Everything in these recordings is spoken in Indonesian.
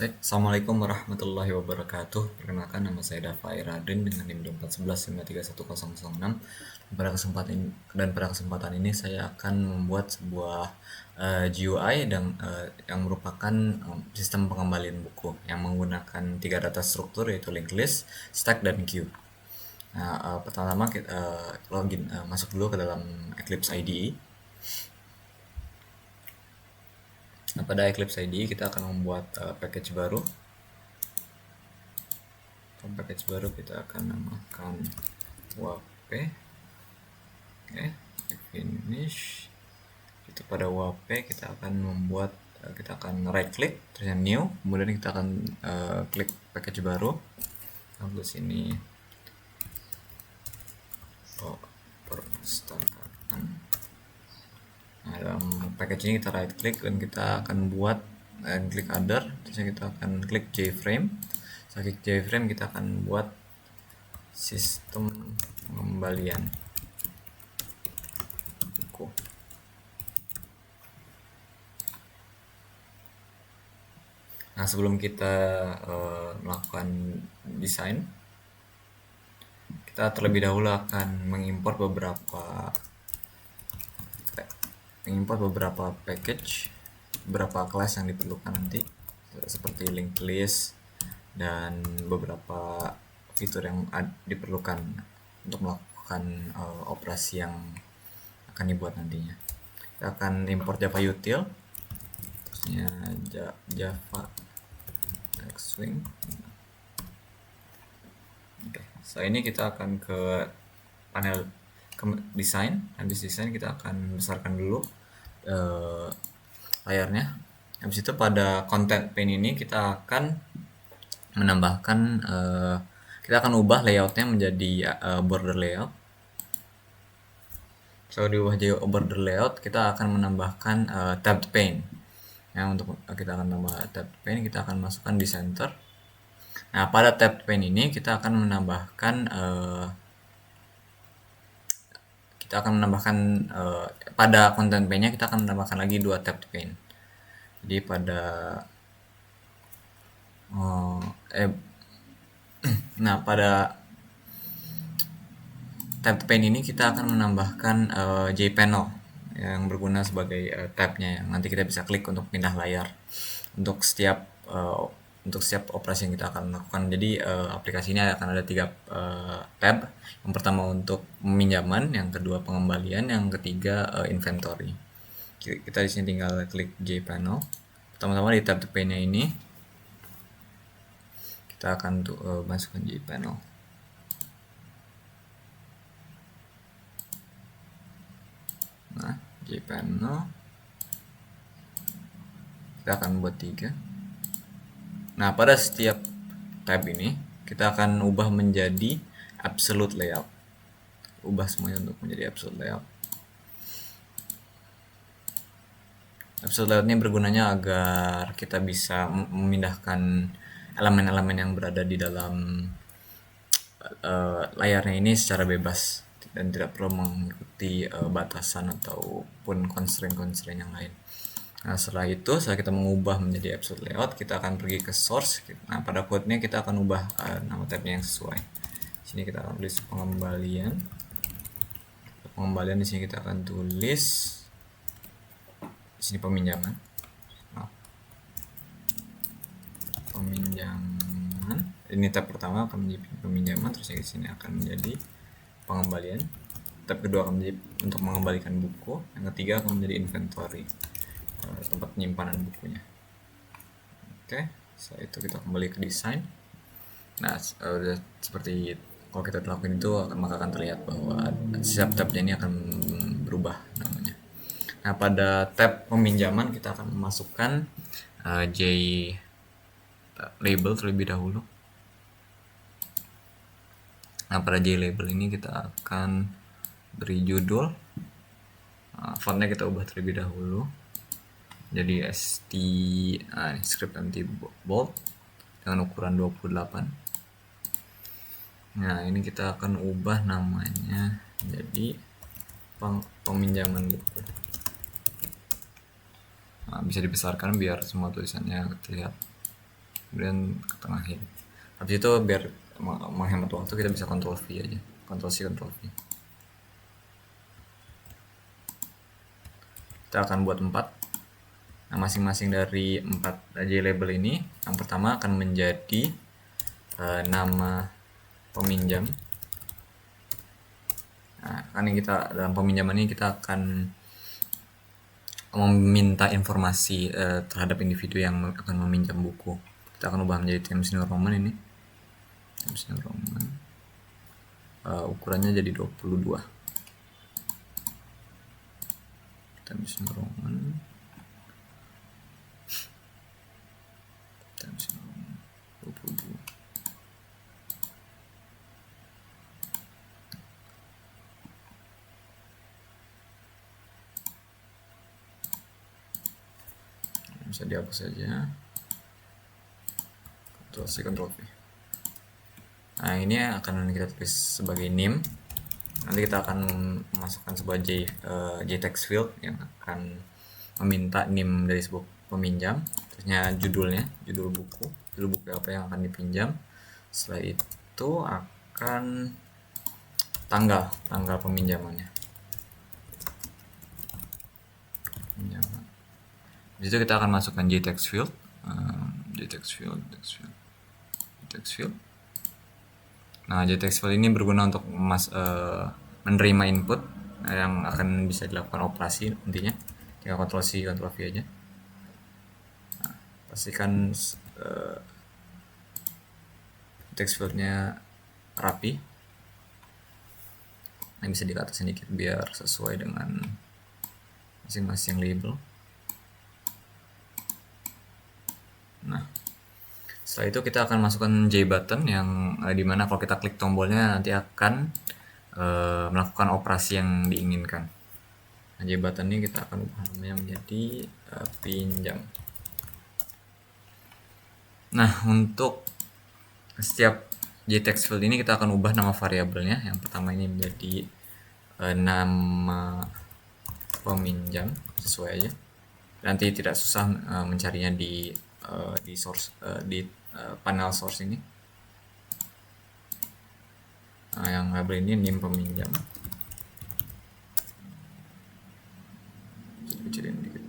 Baik, Assalamualaikum warahmatullahi wabarakatuh. Perkenalkan, nama saya Dava Iradin dengan NIM 411531006. Pada kesempatan ini saya akan membuat sebuah GUI yang merupakan sistem pengembalian buku yang menggunakan tiga data struktur, yaitu linked list, stack, dan queue. Nah, pertama kita masuk dulu ke dalam Eclipse IDE. Nah, pada Eclipse IDE kita akan membuat package baru. Package baru kita akan namakan WAP. Oke, finish. Itu pada WAP kita akan kita akan right click terus yang new, kemudian kita akan klik package baru. Lalu sini perpustakaan. Nah, dalam package ini kita right click dan kita akan buat klik other, terus kita akan klik JFrame. Setelah klik JFrame kita akan buat sistem pengembalian buku. Nah, sebelum kita melakukan desain, kita terlebih dahulu akan mengimport beberapa package, beberapa kelas yang diperlukan nanti, seperti linked list dan beberapa fitur yang diperlukan untuk melakukan operasi yang akan dibuat nantinya. Kita akan import Java util, terusnya Java Xwing. Oke, setelah ini kita akan ke panel desain. Habis desain kita akan besarkan dulu layarnya. Habis itu pada content pane ini kita akan menambahkan kita akan ubah layoutnya menjadi border layout. Kalau diubah jadi border layout, kita akan menambahkan tabbed pane. Nah, untuk kita akan tambah tabbed pane, kita akan masukkan di center. Nah, pada tabbed pane ini kita akan menambahkan pada content pane-nya kita akan menambahkan lagi dua tabbed pane. Jadi pada pada tabbed pane ini kita akan menambahkan JPanel yang berguna sebagai tab-nya yang nanti kita bisa klik untuk pindah layar untuk setiap operasi yang kita akan lakukan. Jadi aplikasi ini akan ada 3 tab. Yang pertama untuk peminjaman, yang kedua pengembalian, yang ketiga inventory. Kita di sini tinggal klik JPanel. Pertama-tama di tab pane-nya ini kita akan masukkan JPanel. Nah, JPanel kita akan buat 3. Nah, pada setiap tab ini kita akan ubah menjadi absolute layout. Ubah semuanya untuk menjadi absolute layout. Absolute layout ini bergunanya agar kita bisa memindahkan elemen-elemen yang berada di dalam layarnya ini secara bebas dan tidak perlu mengikuti batasan ataupun constraint yang lain. Nah, setelah kita mengubah menjadi absolute layout, kita akan pergi ke source. Nah, pada code-nya kita akan ubah nama tab-nya yang sesuai. Di sini kita akan tulis pengembalian. Di sini kita akan tulis di sini peminjaman. Peminjaman. Ini tab pertama akan menjadi peminjaman, terus di sini akan menjadi pengembalian. Tab kedua akan menjadi untuk mengembalikan buku. Yang ketiga akan menjadi inventory, tempat penyimpanan bukunya. Oke, setelah itu kita kembali ke desain. Nah, udah seperti kalau kita lakukan itu, maka akan terlihat bahwa setiap tabnya ini akan berubah namanya. Nah, pada tab peminjaman kita akan memasukkan J label terlebih dahulu. Nah, pada J label ini kita akan beri judul. Fontnya kita ubah terlebih dahulu jadi script anti bold dengan ukuran 28. Nah, ini kita akan ubah namanya jadi peminjaman buku. Nah, bisa dibesarkan biar semua tulisannya terlihat. kemudian ketengahin. Habis itu biar menghemat waktu kita bisa Ctrl V aja, Ctrl C Ctrl V. Kita akan buat 4. Nah, masing-masing dari 4 label ini, yang pertama akan menjadi nama peminjam. Nah, kan yang kita dalam peminjaman ini kita akan meminta informasi terhadap individu yang akan meminjam buku. Kita akan ubah menjadi Times New Roman ini. Times New Roman. Ukurannya jadi 22. Times New Roman. Times New Roman 22. Bisa dihapus saja. Ctrl C Ctrl V. Nah, ini akan kita tulis sebagai name. Nanti kita akan memasukkan sebuah JText field yang akan meminta name dari sebuah peminjam, terusnya judulnya, judul buku apa yang akan dipinjam. Setelah itu akan tanggal peminjamannya. Di situ kita akan masukkan JText field, JText field. Nah, JText field ini berguna untuk menerima input yang akan bisa dilakukan operasi nantinya. Tinggal Ctrl C Ctrl V aja. Nah, pastikan text fieldnya rapi. Nah, bisa di atas sedikit biar sesuai dengan masing-masing label. Nah, setelah itu kita akan masukkan J button yang dimana kalau kita klik tombolnya nanti akan melakukan operasi yang diinginkan. Nah, J button ini kita akan ubah namanya menjadi pinjam. Nah, untuk setiap JText field ini kita akan ubah nama variabelnya. Yang pertama ini menjadi nama peminjam, sesuai aja. Nanti tidak susah mencarinya di source, di panel source ini. Nah, yang label ini name peminjam. Kecilin dikit.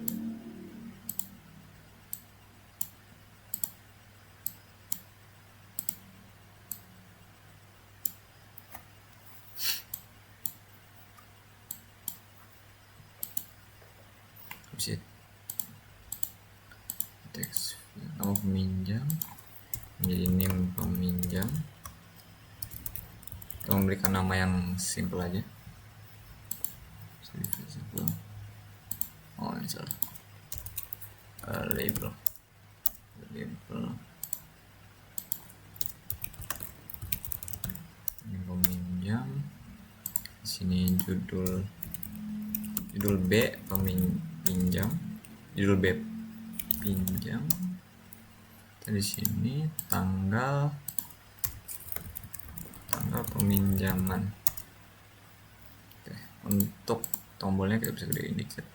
Teks nama peminjam menjadi name peminjam. Kita memberikan nama yang simple aja. Oh, ini salah. Label ini peminjam. Di sini judul B pinjam, judul B pinjam. Dan di sini tanggal peminjaman. Oke, untuk tombolnya kita bisa gedein dikit.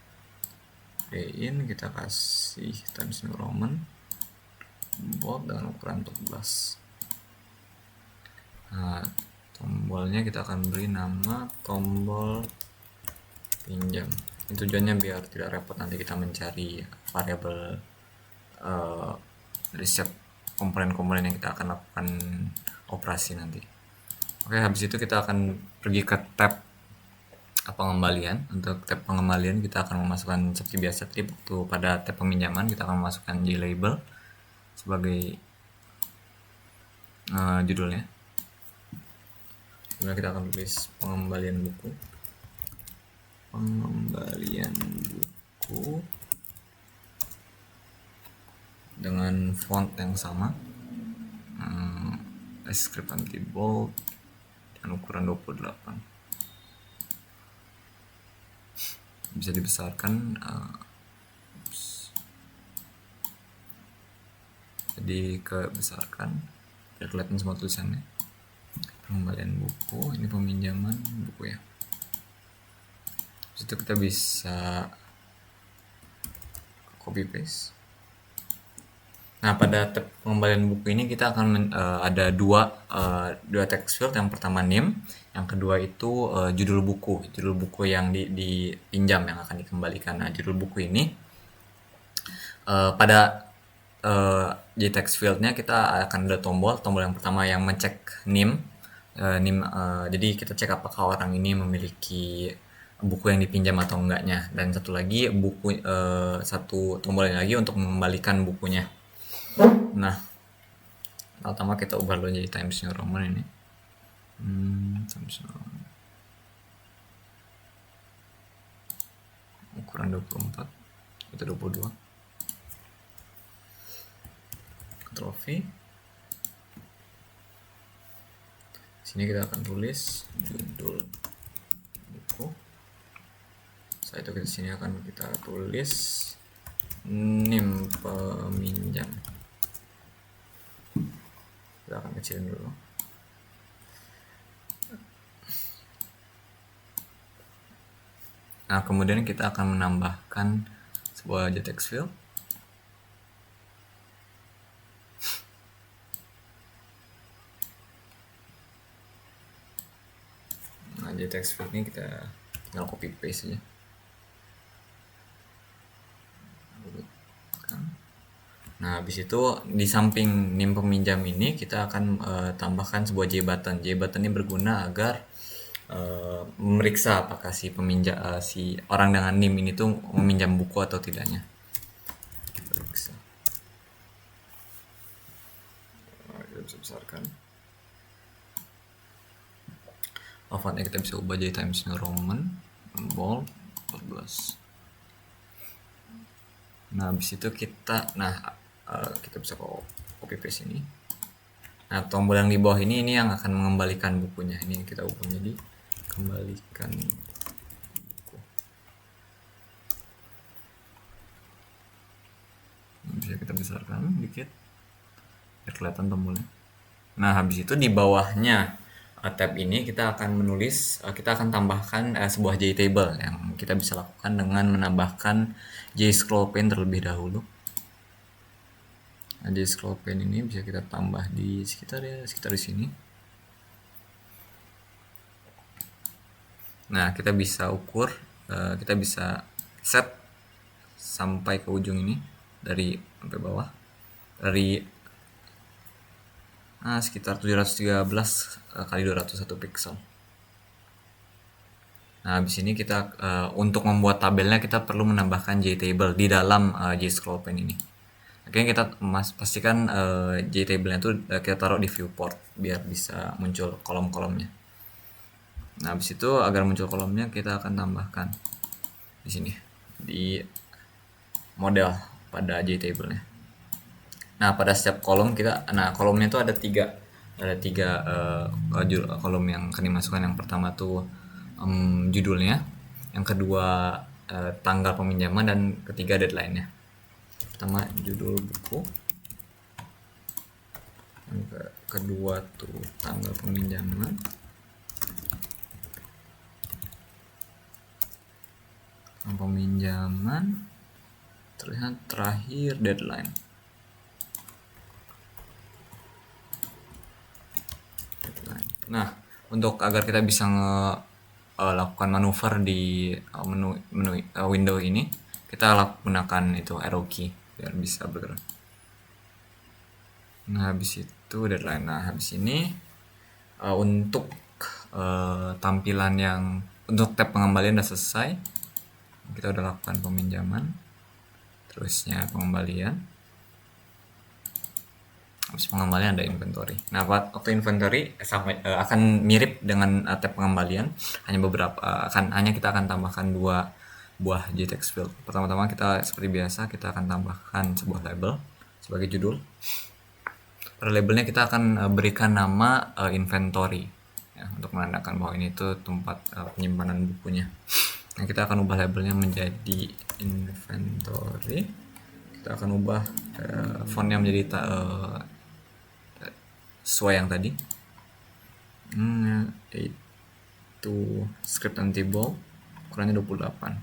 Gedein, kita kasih Times New Roman bold dengan ukuran 14. Nah, tombolnya kita akan beri nama tombol pinjam. Ini tujuannya biar tidak repot nanti kita mencari variabel dari setiap komponen-komponen yang kita akan lakukan operasi nanti. Oke, habis itu kita akan pergi ke tab pengembalian. Untuk tab pengembalian kita akan memasukkan seperti biasa tadi waktu pada tab peminjaman kita akan memasukkan JLabel sebagai judulnya. Kemudian kita akan tulis pengembalian buku. Dengan font yang sama, script anti bold dan ukuran 28. Bisa dibesarkan, jadi kebesarkan biar kelihatan semua tulisannya. Pengembalian buku, ini peminjaman buku ya. Situ kita bisa copy paste. Nah, pada tab pengembalian buku ini kita akan ada dua text field. Yang pertama name, yang kedua itu judul buku yang dipinjam yang akan dikembalikan. Nah, judul buku ini pada JText fieldnya kita akan ada tombol yang pertama yang mencek name. Jadi kita cek apakah orang ini memiliki buku yang dipinjam atau enggaknya, dan satu lagi satu tombol lagi untuk mengembalikan bukunya. Nah, pertama kita ubah dulu jadi Times New Roman ini. Times New Roman. Ukuran 24 itu 22. Ctrl V. Sini kita akan tulis judul buku. Setelah itu kita sini akan kita tulis name peminjam. Kita akan kecilin dulu. Nah, kemudian kita akan menambahkan sebuah JText field. Nah, JText field ini kita tinggal copy paste saja. Nah, habis itu di samping name peminjam ini kita akan tambahkan sebuah JButton. JButton ini berguna agar memeriksa apakah si orang dengan NIM ini tuh meminjam buku atau tidaknya. Periksa. Kita bisa besarkan. Fontnya kita bisa ubah jadi Times New Roman, bold, 14. Nah, habis itu kita bisa copy paste ini. Nah, tombol yang di bawah ini yang akan mengembalikan bukunya. Ini kita ubah jadi kembalikan buku. Bisa kita besarkan dikit biar kelihatan tombolnya. Nah, habis itu di bawahnya tab ini kita akan tambahkan sebuah JTable yang kita bisa lakukan dengan menambahkan JScrollPane terlebih dahulu. Nah, JScrollPane ini bisa kita tambah di sekitar di sini. Nah, kita bisa ukur, kita bisa set sampai ke ujung ini dari sampai bawah dari sekitar 713 kali 201 pixel. Nah, habis ini kita untuk membuat tabelnya kita perlu menambahkan JTable di dalam JScrollPane ini. Oke, kita pastikan JTable-nya itu kita taruh di viewport biar bisa muncul kolom-kolomnya. Nah, habis itu agar muncul kolomnya kita akan tambahkan di sini di model pada JTable-nya. Nah, pada setiap kolom kolomnya itu ada tiga kolom yang akan dimasukkan. Yang pertama tuh judulnya, yang kedua tanggal peminjaman, dan ketiga deadline-nya. Pertama judul buku, yang kedua tuh tanggal peminjaman, terlihat terakhir deadline. Nah, untuk agar kita bisa lakukan manuver di menu window ini, kita gunakan itu arrow key biar bisa bergerak. Nah, habis itu deadline. Nah, habis ini untuk tampilan untuk tab pengembalian udah selesai. Kita udah lakukan peminjaman, terusnya pengembalian. Habis pengembalian ada inventory. Nah, waktu inventory akan mirip dengan tab pengembalian, hanya kita akan tambahkan 2 buah JText field. Pertama-tama kita seperti biasa kita akan tambahkan sebuah label sebagai judul. Pada labelnya kita akan berikan nama inventory ya, untuk menandakan bahwa ini itu tempat penyimpanan bukunya. Nah, kita akan ubah labelnya menjadi inventory. Kita akan ubah fontnya menjadi sesuai yang tadi, itu script anti bold, ukurannya 28.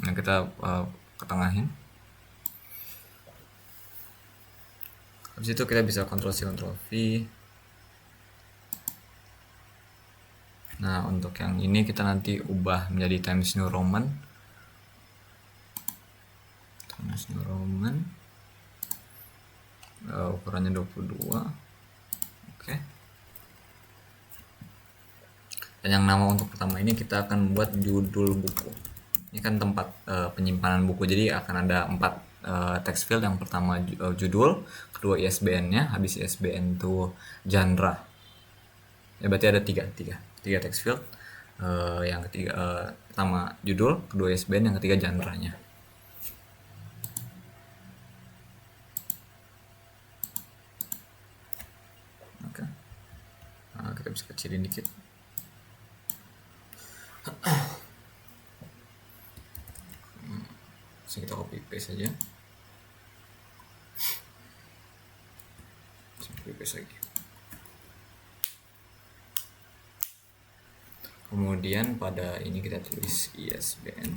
Nah, kita ketengahin. Habis itu kita bisa Ctrl C Ctrl V. Nah, untuk yang ini kita nanti ubah menjadi Times New Roman. Times New Roman. Ukurannya 22. Oke. Dan yang nama untuk pertama ini kita akan buat judul buku. Ini kan tempat penyimpanan buku, jadi akan ada 4 text field. Yang pertama judul, kedua ISBN-nya, habis ISBN tuh genre. Ya berarti ada tiga text field. Yang ketiga pertama judul, kedua ISBN, yang ketiga genre-nya. Oke. Nah, kita bisa kecilin dikit. So, kita copy paste saja. Copy paste lagi. Kemudian pada ini kita tulis ISBN.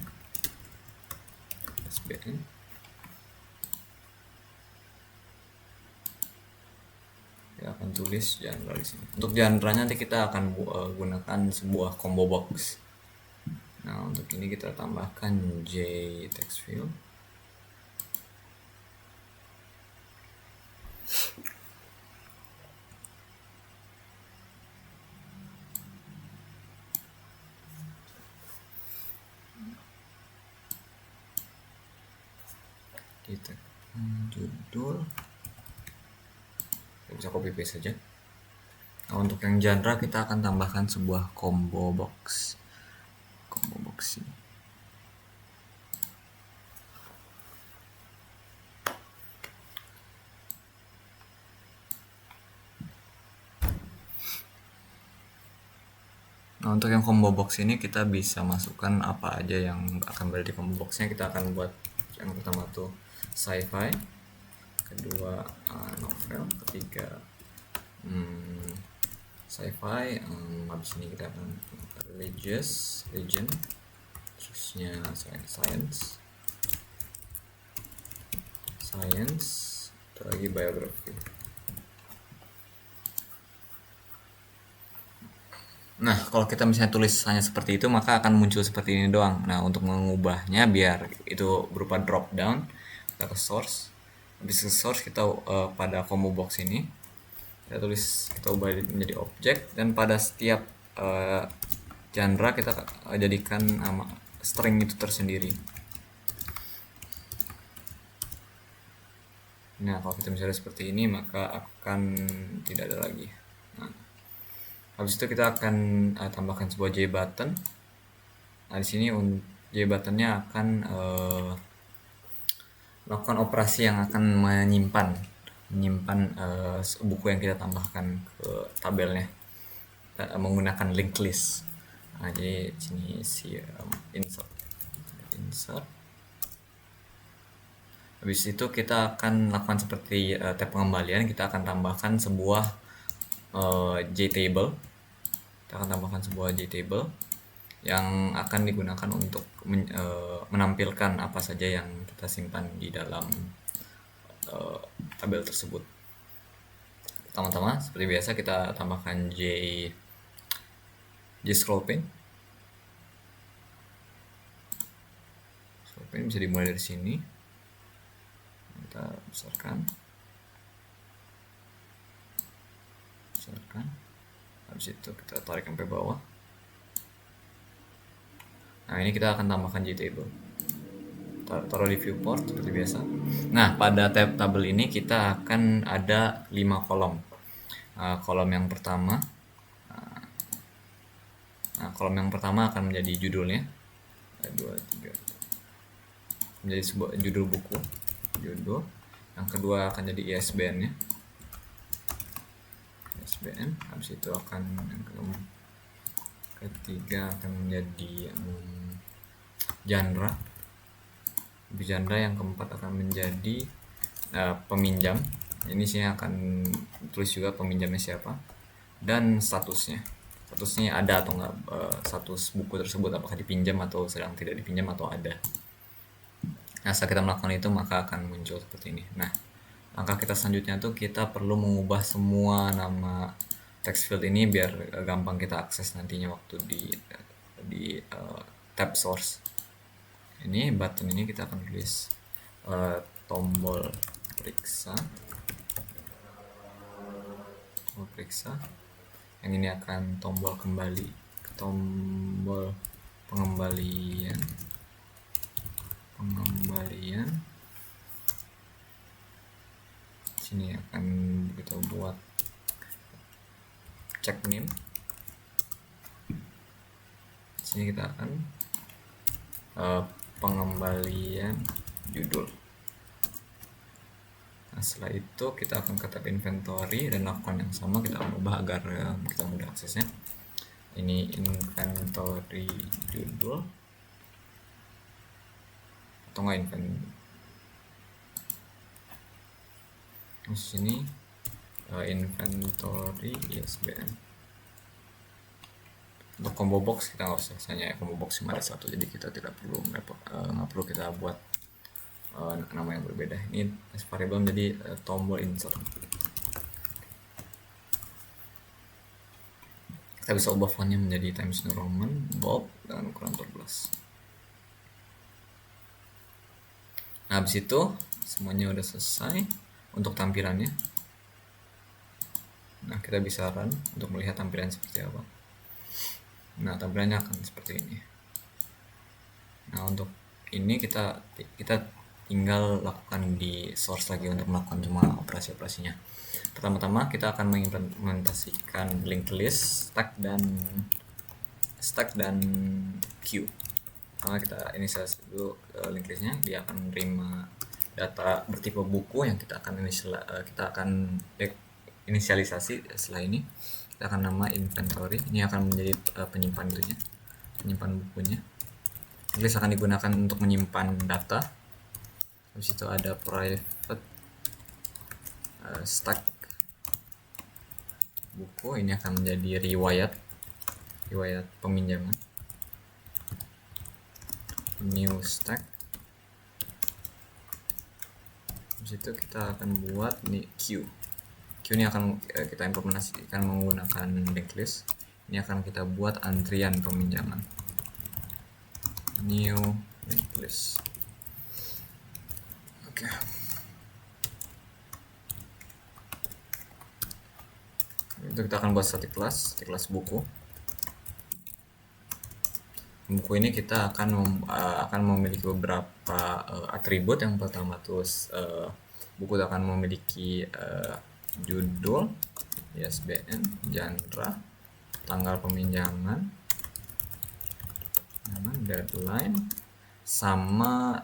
Kita akan tulis genre di sini. Untuk genre-nya nanti kita akan gunakan sebuah combo box. Nah, untuk ini kita tambahkan J text field. Kita judul. Kita bisa copy paste saja. Nah, untuk yang genre kita akan tambahkan sebuah combo box. Ini. Nah, untuk yang combo box ini kita bisa masukkan apa aja yang akan berada di combo boxnya. Kita akan buat yang pertama tuh sci-fi, kedua novel, ketiga sci-fi, habis ini kita akan legend, terusnya science, itu lagi biografi. Nah, kalau kita misalnya tulis hanya seperti itu, maka akan muncul seperti ini doang. Nah, untuk mengubahnya biar itu berupa drop down, kita ke source. Habis ke source kita pada combo box ini kita tulis, kita ubah menjadi objek, dan pada setiap genre kita jadikan nama string itu tersendiri. Nah, kalau kita misalnya seperti ini, maka akan tidak ada lagi. Nah, habis itu kita akan tambahkan sebuah J button. Nah, di sini J buttonnya akan melakukan operasi yang akan menyimpan buku yang kita tambahkan ke tabelnya menggunakan linked list. Nah, jadi sini insert. Habis itu kita akan lakukan seperti tab pengembalian. Kita akan tambahkan sebuah JTable. Kita akan tambahkan sebuah JTable yang akan digunakan untuk menampilkan apa saja yang kita simpan di dalam tabel tersebut. Pertama-tama seperti biasa kita tambahkan J scroll pane. Scroll pane bisa dimulai dari sini. Kita besarkan. Habis itu kita tarik sampai bawah. Nah, ini kita akan tambahkan JTable. Taruh di viewport seperti biasa. Nah, pada tabel ini kita akan ada 5 kolom. Kolom yang pertama, kolom yang pertama akan menjadi judulnya. 2, 3. Menjadi sebuah judul buku. Judul. Yang kedua akan jadi ISBN-nya. ISBN. Habis itu akan yang ketiga akan menjadi genre. Genre yang keempat akan menjadi peminjam. Ini sih akan tulis juga peminjamnya siapa dan statusnya ada atau enggak, status buku tersebut apakah dipinjam atau sedang tidak dipinjam atau ada. Nah, setelah kita melakukan itu maka akan muncul seperti ini. Nah, langkah kita selanjutnya tuh kita perlu mengubah semua nama text field ini biar gampang kita akses nantinya waktu di tab source. Ini button ini kita akan tulis tombol periksa. Yang ini akan tombol kembali, tombol pengembalian. Sini akan kita buat check name. Sini kita akan pengembalian judul. Nah, setelah itu kita akan ke tab inventory dan lakukan yang sama, kita ubah agar kita mudah aksesnya. Ini inventory judul atau enggak sini inventory ISBN. Untuk combo box kita nggak usah, misalnya combo box cuma ada satu, jadi kita tidak perlu nggak perlu kita buat nama yang berbeda. Ini variable menjadi tombol insert. Kita bisa ubah fontnya menjadi Times New Roman, bold, dan ukuran 12. Nah, habis itu semuanya udah selesai untuk tampilannya. Nah, kita bisa run untuk melihat tampilan seperti apa. Nah, tampilannya akan seperti ini. Nah, untuk ini kita tinggal lakukan di source lagi untuk melakukan semua operasi-operasinya. Pertama-tama kita akan mengimplementasikan linked list, stack dan queue. Karena kita inisialisasi dulu linked listnya, dia akan menerima data bertipe buku yang kita akan inisialisasi. Setelah ini kita akan nama inventory, ini akan menjadi penyimpan bukunya. List akan digunakan untuk menyimpan data. Habis itu ada private stack buku, ini akan menjadi riwayat peminjaman. New stack. Habis itu kita akan buat nih queue ini akan kita implementasikan menggunakan linked list. Ini akan kita buat antrian peminjaman, new linked list. Oke. Itu kita akan buat static class buku. Buku ini kita akan memiliki beberapa atribut. Yang pertama tuh buku akan memiliki judul, ISBN, genre, tanggal peminjaman, deadline, sama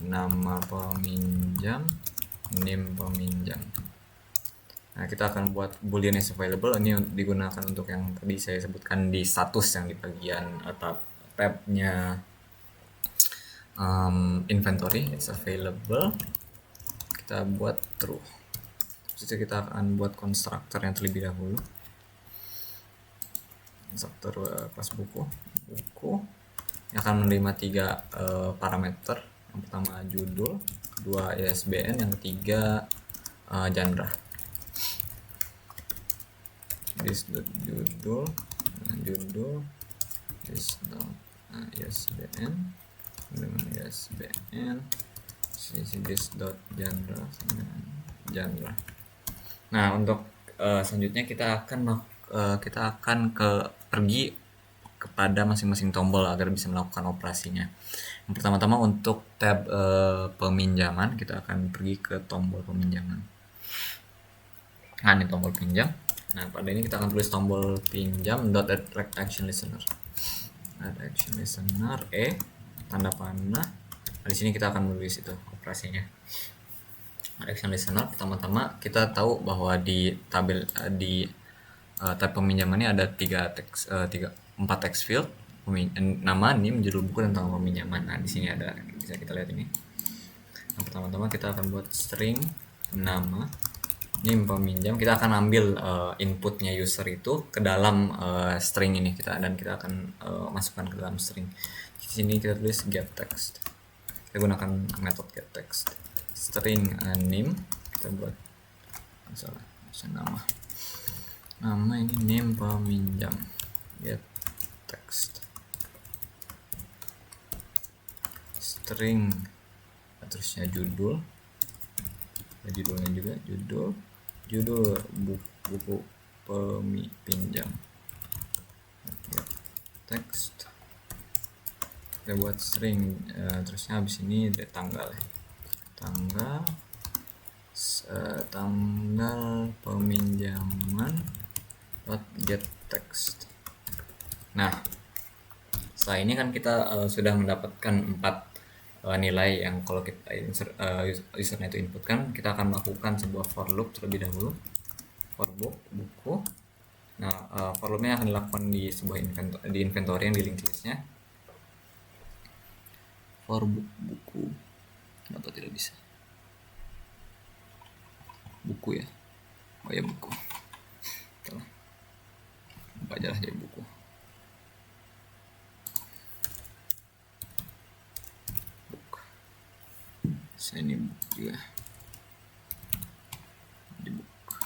nama peminjam, name peminjam. Nah, kita akan buat boolean is available. Ini digunakan untuk yang tadi saya sebutkan di status yang di bagian tabnya inventory is available. Kita buat true. Jadi kita akan buat konstruktor yang terlebih dahulu. Konstruktor kelas buku yang akan menerima 3 parameter. Yang pertama judul, kedua ISBN, yang ketiga genre. Judul, ISBN dengan ISBN, genre. Nah, untuk selanjutnya kita akan pergi kepada masing-masing tombol agar bisa melakukan operasinya. Yang pertama-tama untuk tab peminjaman, kita akan pergi ke tombol peminjaman. Nah, ini tombol pinjam. Nah, pada ini kita akan tulis tombol pinjam .add action listener. Add action listener tanda panah. Nah, di sini kita akan menulis itu operasinya. Add action listener, pertama-tama kita tahu bahwa di tabel tab peminjaman ini ada 4 text field, nama, name, judul buku, dan tanggal peminjaman. Nah, di sini ada, bisa kita lihat ini. Nah, pertama-tama kita akan buat string nama, name peminjam. Kita akan ambil inputnya user itu ke dalam string ini dan kita akan masukkan ke dalam string. Di sini kita tulis get text. kita gunakan metode getText. String name kita buat misalnya nama ini name peminjam, getText. String terusnya judulnya juga judul buku pinjam, text kita buat string, terusnya habis ini tanggal peminjaman .getText. Nah, setelah ini kan kita sudah mendapatkan 4 nilai yang kalau kita usernya itu inputkan, kita akan melakukan sebuah for loop terlebih dahulu, for buku. Nah, for loopnya akan dilakukan di sebuah inventory yang di linked listnya. For buku, kenapa tidak bisa? Buku ya, oh ya buku, apa aja lah jadi buku. Ini buku juga di buku.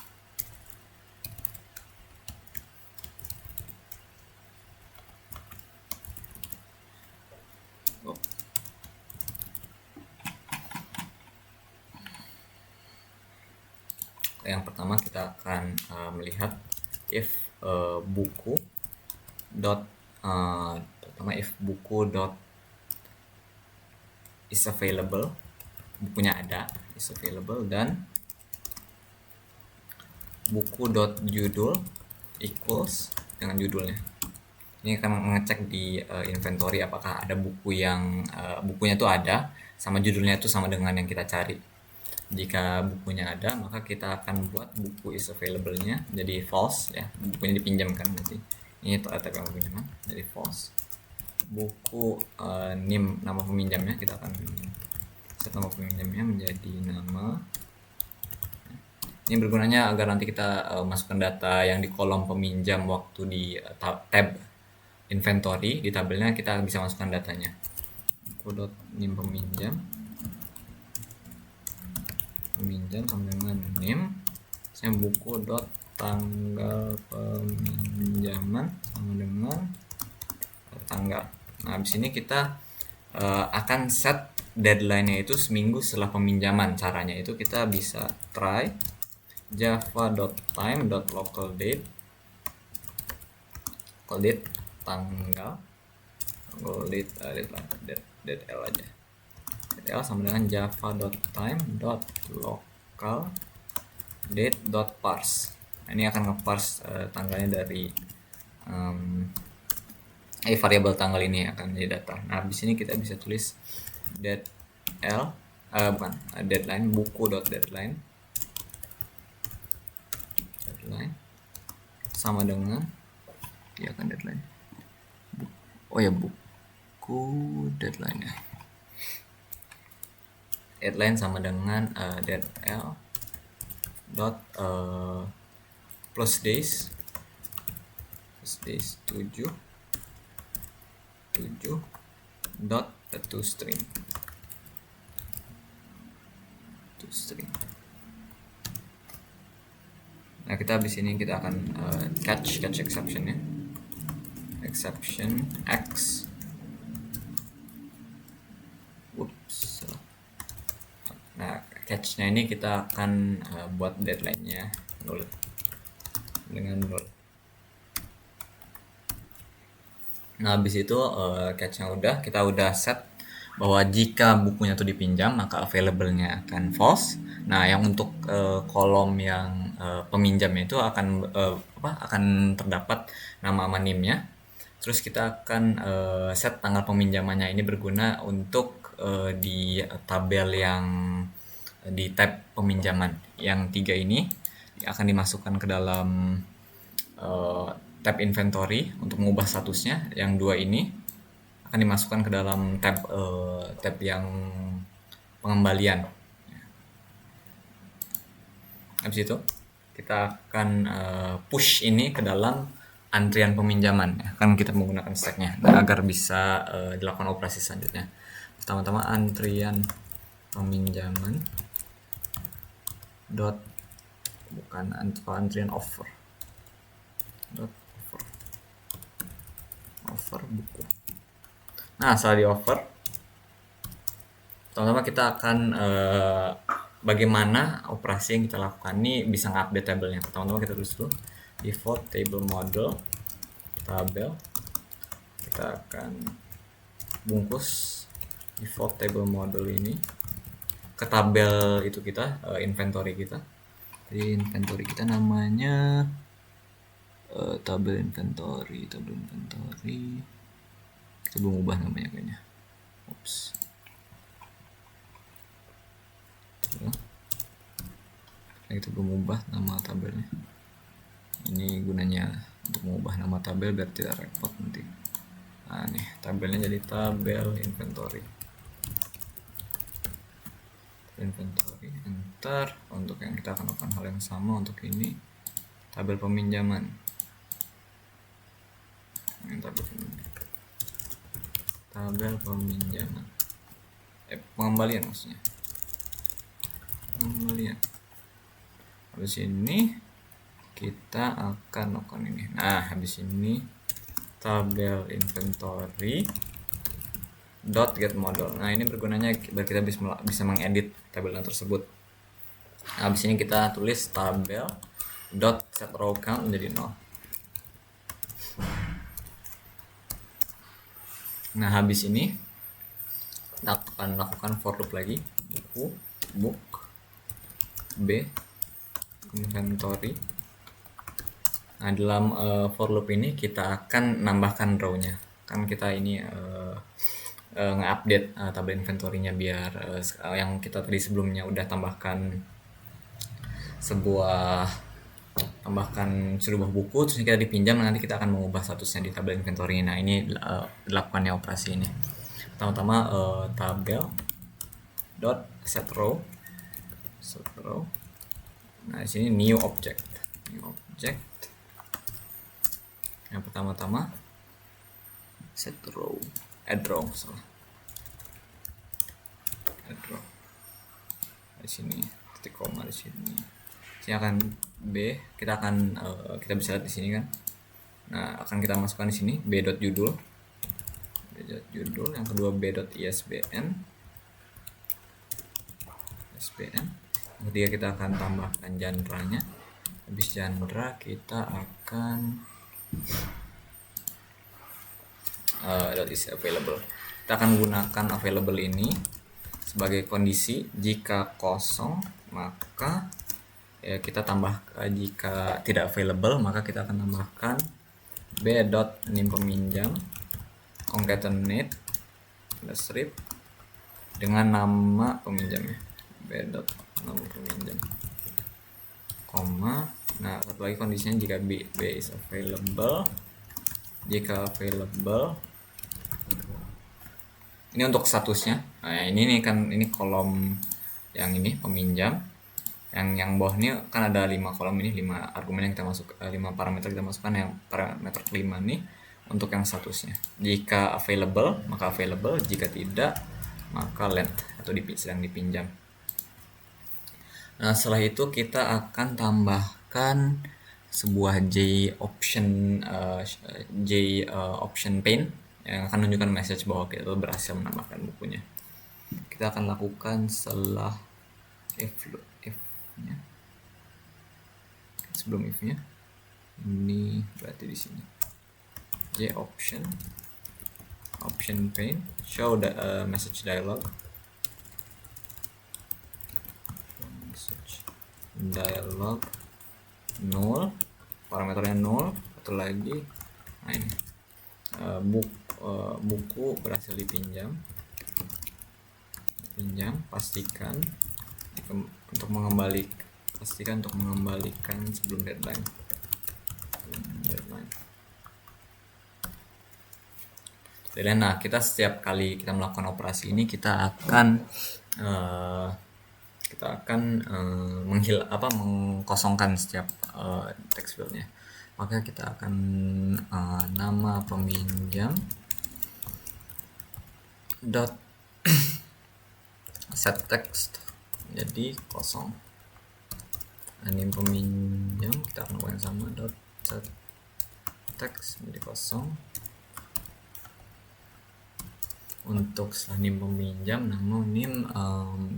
Yang pertama kita akan melihat if buku dot if buku dot is available, bukunya ada, is available, dan buku dot judul equals dengan judulnya. Ini akan mengecek di inventory apakah ada buku yang bukunya itu ada sama judulnya itu sama dengan yang kita cari. Jika bukunya ada, maka kita akan buat buku is available-nya jadi false ya, bukunya dipinjamkan nanti. Ini type yang pinjaman jadi false. Buku name nama peminjamnya, kita akan set nama peminjamnya menjadi nama. Ini bergunanya agar nanti kita masukkan data yang di kolom peminjam waktu di tab inventory, di tabelnya kita bisa masukkan datanya. Buku.name peminjam sama dengan name, saya buku dot tanggal peminjaman sama dengan tanggal. Nah, habis ini kita akan set deadline-nya itu seminggu setelah peminjaman. Caranya itu kita bisa try java.time.localDate tanggal .l aja, .l sama dengan java.time.localDate.parse. Nah, ini akan nge-parse tanggalnya dari variabel tanggal ini akan jadi data. Nah, habis ini kita bisa tulis deadline buku.deadline sama dengan ya kan deadline. Oh ya, buku deadline ya. Deadline sama dengan deadl dot plus days 7 dot toString. Nah, kita habis ini kita akan catch exception ya, exception x. Nah, catch-nya ini kita akan buat deadline-nya 0 dengan 0. Nah, habis itu catch-nya kita udah set bahwa jika bukunya itu dipinjam maka available-nya akan false. Nah, yang untuk kolom yang peminjamnya itu akan terdapat nama name-nya. Terus kita akan set tanggal peminjamannya. Ini berguna untuk di tabel yang di tab peminjaman. Yang 3 ini akan dimasukkan ke dalam tab inventory untuk mengubah statusnya. Yang 2 ini akan dimasukkan ke dalam tab yang pengembalian. Habis itu kita akan push ini ke dalam antrian peminjaman ya. Kan kita menggunakan stacknya agar bisa dilakukan operasi selanjutnya. pertama-tama antrian peminjaman dot bukan antrian offer dot offer buku. Nah, setelah di offer, pertama-tama kita akan bagaimana operasi yang kita lakukan. Ini bisa nge-update tabelnya. Pertama-tama kita tulis dulu default table model tabel. Kita akan bungkus default table model ini ke tabel itu kita, inventory kita. Jadi inventory kita namanya tabel inventory. Kita belum ubah namanya kayaknya. Oops. Kita belum ubah nama tabelnya. Ini gunanya untuk mengubah nama tabel biar tidak repot nanti. Nah, nih tabelnya jadi tabel inventory. Enter. Untuk yang kita akan lakukan hal yang sama untuk ini tabel peminjaman. Tabel peminjaman. Pengembalian maksudnya. Pengembalian. Habis ini kita akan lakukan ini. Nah, habis ini tabel inventory dot get model. Nah, ini bergunanya biar kita bisa mengedit tabel tersebut. Nah, habis ini kita tulis tabel dot set row count menjadi 0. Nah, habis ini kita akan lakukan for loop lagi. Book B inventory. Nah, dalam for loop ini kita akan nambahkan row-nya. Kan kita ini nge-update tabel inventory-nya biar yang kita tadi sebelumnya udah tambahkan sebuah buku, terus kita dipinjam, nanti kita akan mengubah statusnya di tabel inventory. Nah, ini dilakukannya operasi ini. Pertama-tama tabel dot set row. Nah, di sini new object. Yang pertama-tama set row, add row. Di sini titik koma di sini. Sini akan B, kita bisa lihat di sini kan. Nah, akan kita masukkan di sini b.judul. Yang kedua b.isbn. Yang ketiga kita akan tambahkan genre-nya. Habis genre kita akan is available. Kita akan gunakan available ini sebagai kondisi. Jika kosong maka kita tambah, jika tidak available maka kita akan tambahkan b.name peminjam concatenate strip dengan nama peminjamnya, b.nama peminjam, koma. Nah, satu lagi kondisinya jika B is available. Jika available, ini untuk statusnya. Nah, ini kolom yang ini peminjam. Yang bawah ini kan ada 5 kolom, ini 5 argumen yang kita masuk, 5 parameter kita masukkan. Yang parameter kelima nih untuk yang statusnya. Jika available maka available, jika tidak maka lent atau sedang dipinjam. Nah, setelah itu kita akan tambahkan sebuah J option pane yang akan menunjukkan message bahwa kita berhasil menambahkan bukunya. Kita akan lakukan setelah if-nya. Sebelum if-nya, ini berarti di sini J option pane show the message dialog. Dialog null, parameternya null. Satu lagi, nah ini buku berhasil dipinjam. Pastikan untuk mengembalikan sebelum deadline. Nah, kita setiap kali kita melakukan operasi ini kita akan mengkosongkan setiap text fieldnya. Maka kita akan nama peminjam dot set text jadi kosong. Name peminjam kita akan lakukan yang sama, dot set text jadi kosong. Untuk setelah nim peminjam, nama nim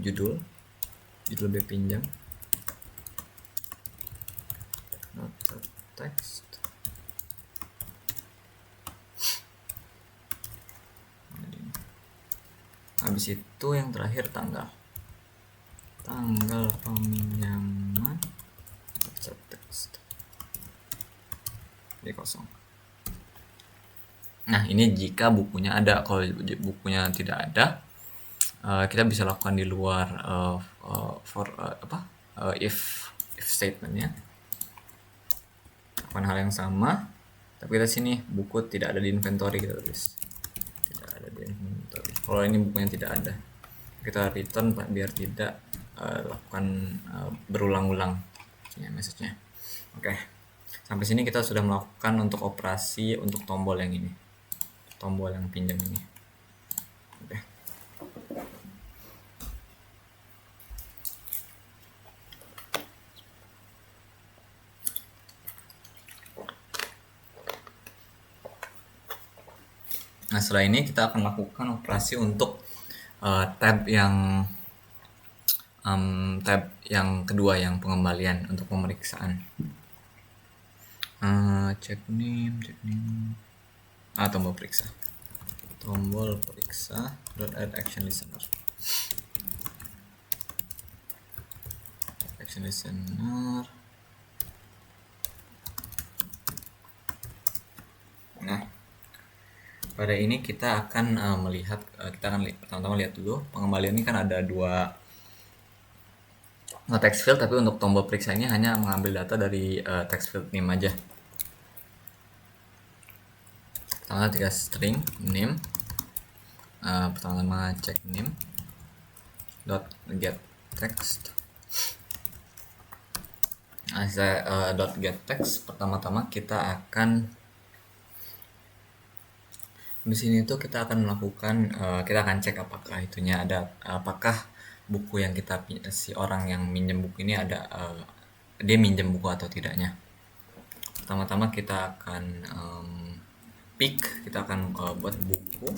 judul B pinjam, dot set text. Habis itu yang terakhir tanggal peminjaman, dot set text jadi kosong. Nah, ini jika bukunya ada. Kalau bukunya tidak ada, kita bisa lakukan di luar if statementnya. Lakukan hal yang sama, tapi kita sini buku tidak ada di inventory, kita tulis tidak ada di inventory. Kalau ini bukunya tidak ada, kita return biar tidak lakukan berulang-ulang message-nya. Oke. Sampai sini kita sudah melakukan untuk operasi untuk tombol yang ini. Tombol yang pinjam ini. Oke. Nah, setelah ini kita akan lakukan operasi untuk tab yang kedua, yang pengembalian untuk pemeriksaan. Cek name tombol periksa .add action listener. Nah, pada ini kita akan melihat, pertama-tama lihat dulu pengembalian ini kan ada dua text field, tapi untuk tombol periksa ini hanya mengambil data dari text field name aja. Pertama tiga string name, pertama cek name dot get text. Dot get text, pertama-tama kita akan di sini tuh kita akan melakukan kita akan cek apakah itunya ada, apakah buku yang si orang yang minjem buku ini ada dia minjem buku atau tidaknya. Pertama-tama kita akan pick, kita akan buat buku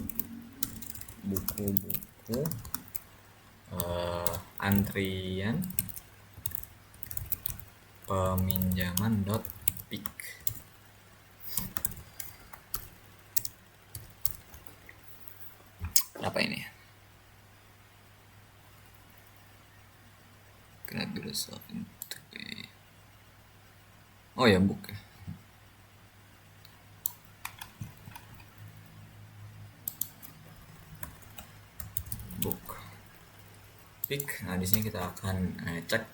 antrian peminjaman dot pick. Apa ini? Kena dulu oh ya, book ya. Book pick. Nah, di sini kita akan cek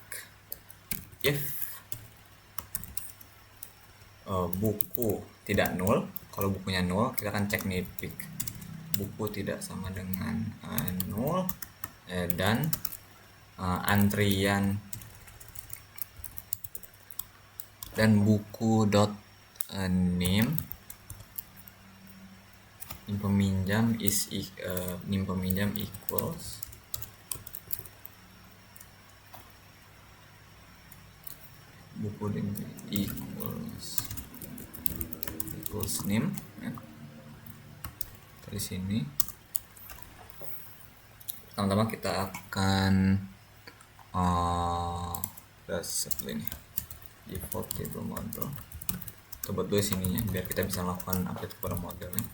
if buku tidak null. Kalau bukunya null, kita akan cek nih pick buku tidak sama dengan null, dan antrian dan buku dot name peminjam name peminjam equals buku equals name ya. Dari sini pertama-tama kita akan seperti ini, default table model. Coba dulu sininya biar kita bisa lakukan update kepada modelnya.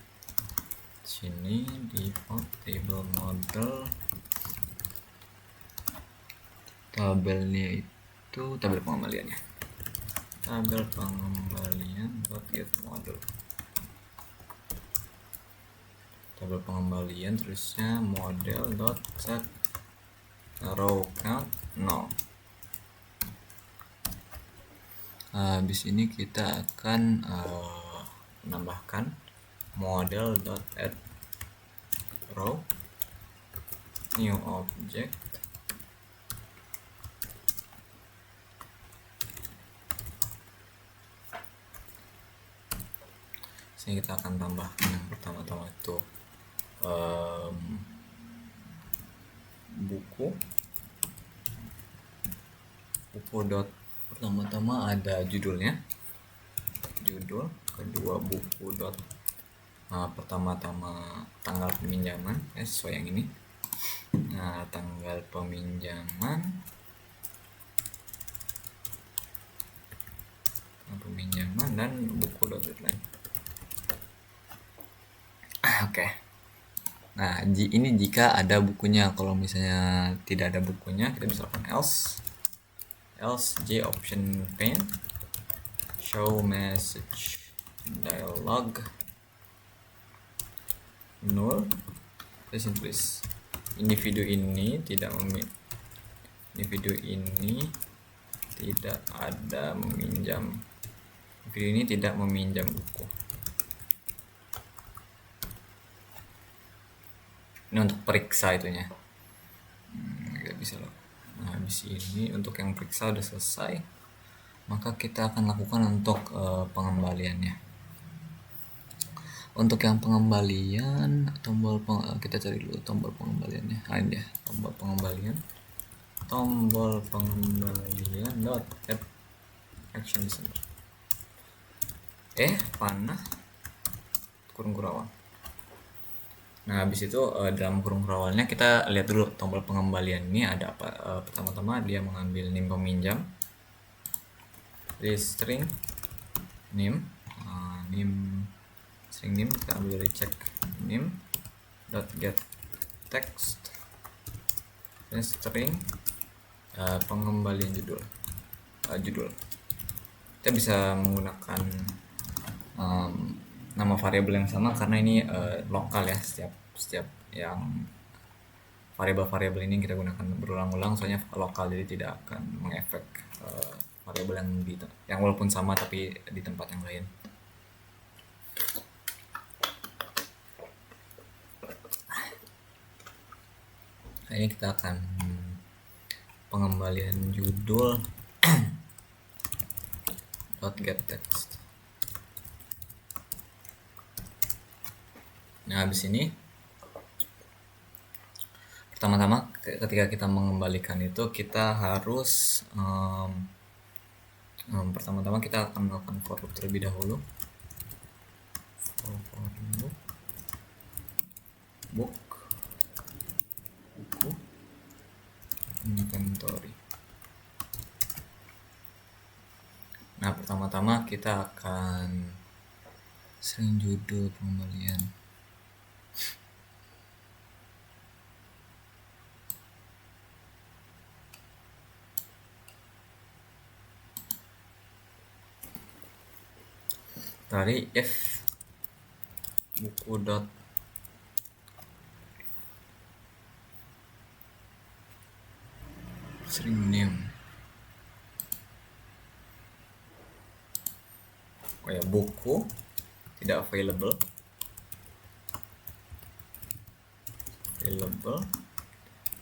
Sini default table model, tabelnya itu tabel pengembaliannya, tabel pengembalian get model, tabel pengembalian terusnya model dot set row count 0. Habis ini kita akan menambahkan model dot add row new object sini kita akan tambahkan yang pertama-tama itu buku buku dot pertama-tama ada judulnya, judul. Kedua buku dot pertama-tama tanggal peminjaman, sesuai yang ini. Nah, tanggal peminjaman dan buku dot deadline. Oke. Nah, ini jika ada bukunya. Kalau misalnya tidak ada bukunya, kita bisa lakukan else j option pane show message dialog null. Tulis individu ini tidak ada meminjam, individu ini tidak meminjam buku. Ini untuk periksa itunya. Kita bisa loh. Nah, habis ini untuk yang periksa udah selesai, maka kita akan lakukan untuk pengembaliannya. Untuk yang pengembalian, kita cari dulu tombol pengembaliannya. Nah, ini dia, tombol pengembalian dot add action center. Panah kurung kurawal. Nah, habis itu dalam kurung kurawalnya kita lihat dulu tombol pengembalian ini ada apa. Pertama-tama dia mengambil NIM peminjam, string NIM, string NIM kita ambil dari check NIM dot get text, dan string pengembalian judul. Kita bisa menggunakan nama variabel yang sama karena ini lokal ya. Setiap yang variabel ini kita gunakan berulang-ulang, soalnya lokal, jadi tidak akan mengefek variabel yang walaupun sama tapi di tempat yang lain. Nah, ini kita akan pengembalian judul dot get text. Nah, habis ini pertama-tama ketika kita mengembalikan itu kita harus pertama-tama kita akan melakukan for loop terlebih dahulu. For loop buku inventory. Nah, pertama-tama kita akan string judul pengembalian. Dari if buku dot string name, buku tidak available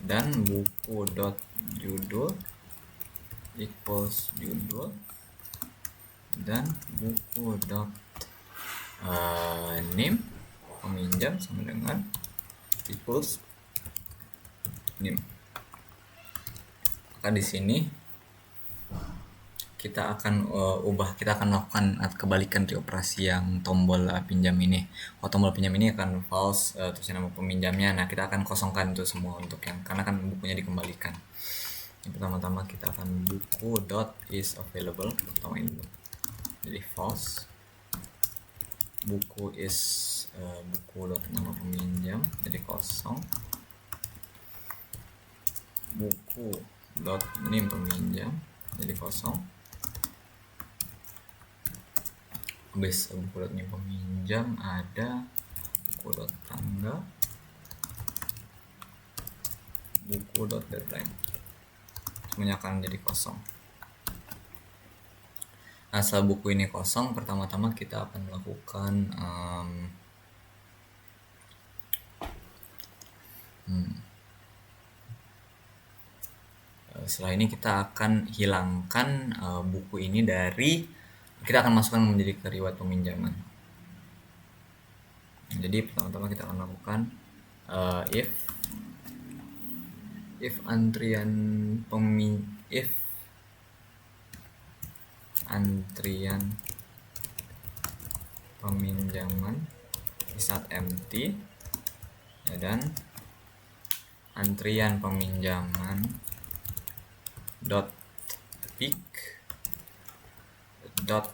dan buku dot judul equals judul dan buku dot name peminjam sama dengan equals name. Maka di sini kita akan kita akan melakukan kebalikan dari operasi yang tombol pinjam ini. Tombol pinjam ini akan false, terus nama peminjamnya. Nah, kita akan kosongkan itu semua untuk karena kan bukunya dikembalikan. Yang pertama-tama kita akan buku dot is available, pertama ini dulu. Jadi false. Buku is buku dot nama peminjam, jadi kosong. Buku dot name peminjam, jadi kosong. Habis buku dot name peminjam ada buku dot tanggal, buku dot deadline, semuanya akan jadi kosong. Nah, setelah buku ini kosong, pertama-tama kita akan melakukan setelah ini kita akan hilangkan buku ini kita akan masukkan menjadi ke riwayat peminjaman. Jadi pertama-tama kita akan lakukan if antrian peminjaman is not empty, ya, dan antrian peminjaman dot pick dot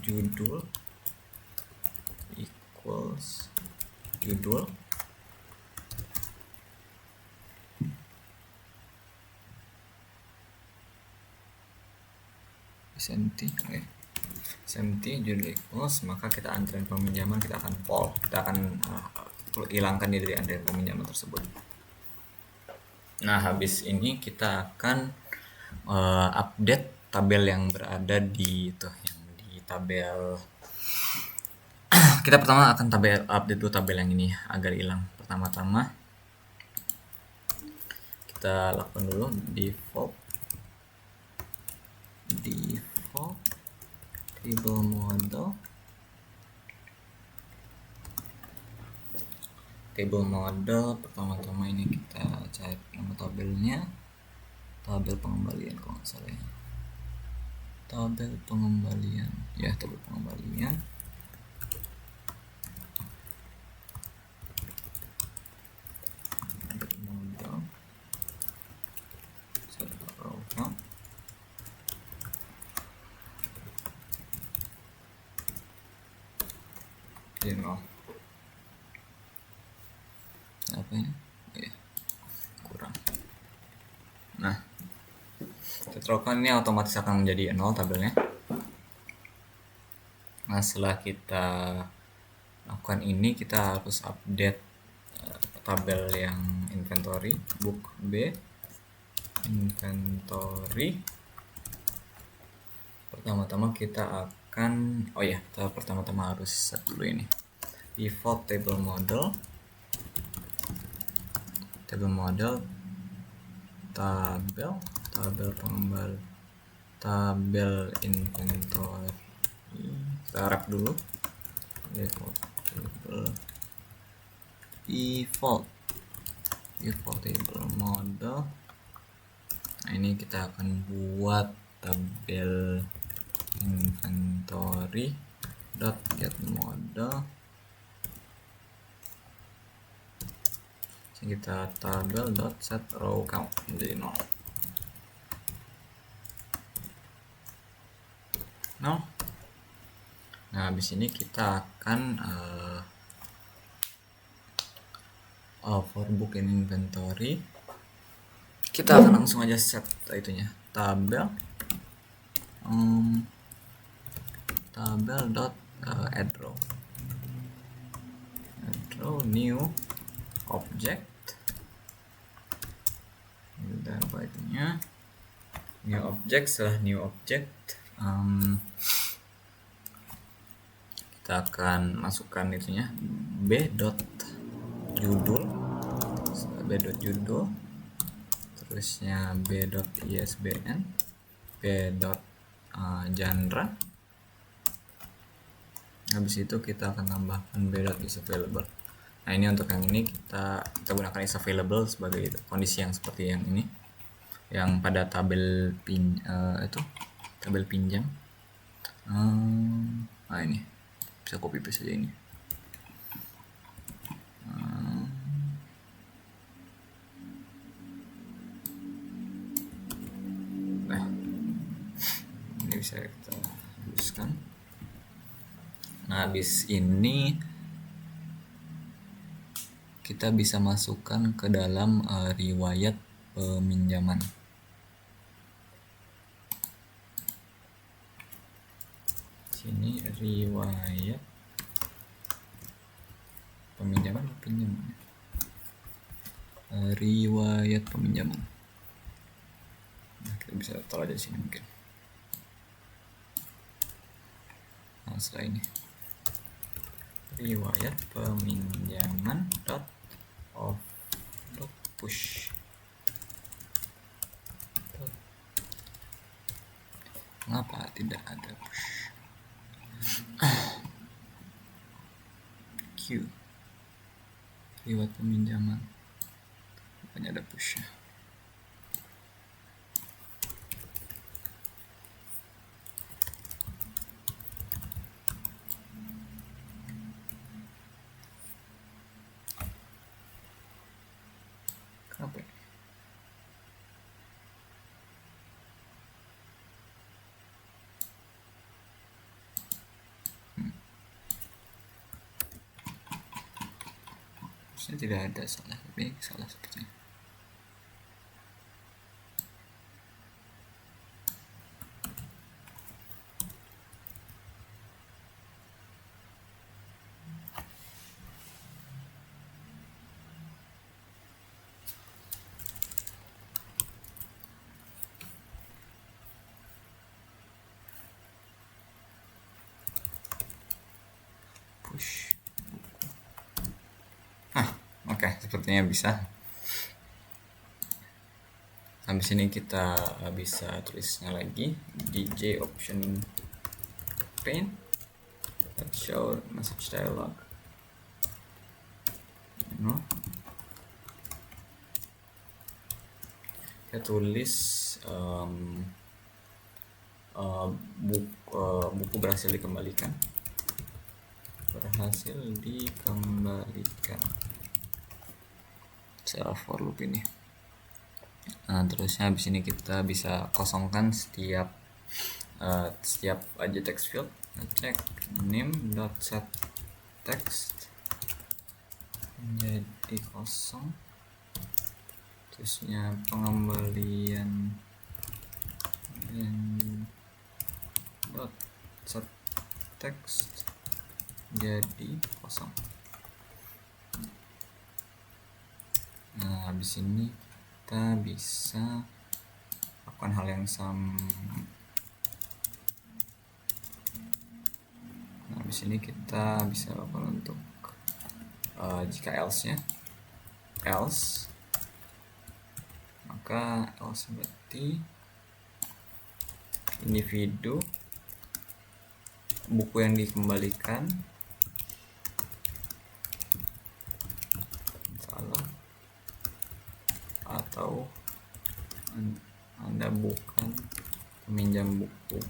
judul equals judul empty. Empty judul equals, maka kita antrian peminjaman kita akan kita akan hilangkan dari antrian peminjaman tersebut. Nah, habis ini kita akan update tabel yang berada di tabel. Kita pertama akan update dulu tabel yang ini agar hilang. Pertama-tama kita lakukan dulu default table model. Pertama-tama ini kita cari nama tabelnya, tabel pengembalian kalau nggak salah ya. Tabel pengembalian. Model. Apa ini? Kurang. Nah, tetrokan ini otomatis akan menjadi 0 tabelnya. Nah, setelah kita lakukan ini, kita harus update tabel yang inventory, book B inventory. Pertama-tama kita akan kita pertama-tama harus set dulu ini default table model tabel inventory. Kita wrap dulu default table model. Nah, ini kita akan buat tabel inventory dot get model. Kita tabel dot set row count menjadi 0. Nah, habis ini kita akan for book in inventory, kita akan langsung aja set itunya tabel dot add row new object, dan baiknya new object. Setelah new object kita akan masukkan itunya b.judul, terusnya b.isbn, b.genre. Habis itu kita akan tambahkan b.isAvailable. Nah, ini untuk yang ini kita gunakan isAvailable sebagai kondisi yang seperti yang ini, yang pada tabel tabel pinjam. Ini bisa copy paste saja ini. Ini bisa kita hapuskan. Nah, habis ini kita bisa masukkan ke dalam riwayat peminjaman. Sini riwayat peminjaman riwayat peminjaman. Nah, kita bisa taruh aja sini mungkin. Nah, setelah ini riwayat peminjaman dot push. Mengapa tidak ada push? Q. riwayat peminjaman, bukannya ada push ya. Kenapa ya? Harusnya tidak ada salah, tapi salah sepertinya. Push. Oke, sepertinya bisa. Habis ini kita bisa tulisnya lagi DJ option pane, show message dialog. Kita tulis buku berhasil dikembalikan. Secara for loop ini. Nah, terusnya habis ini kita bisa kosongkan setiap aja text field. Cek name.setText jadi kosong. Terusnya pengembalian .setText jadi kosong. Nah, habis ini kita bisa lakukan hal yang sama. Nah, habis ini kita bisa lakukan untuk jika else-nya maka else berarti individu buku yang dikembalikan salah atau Anda bukan peminjam buku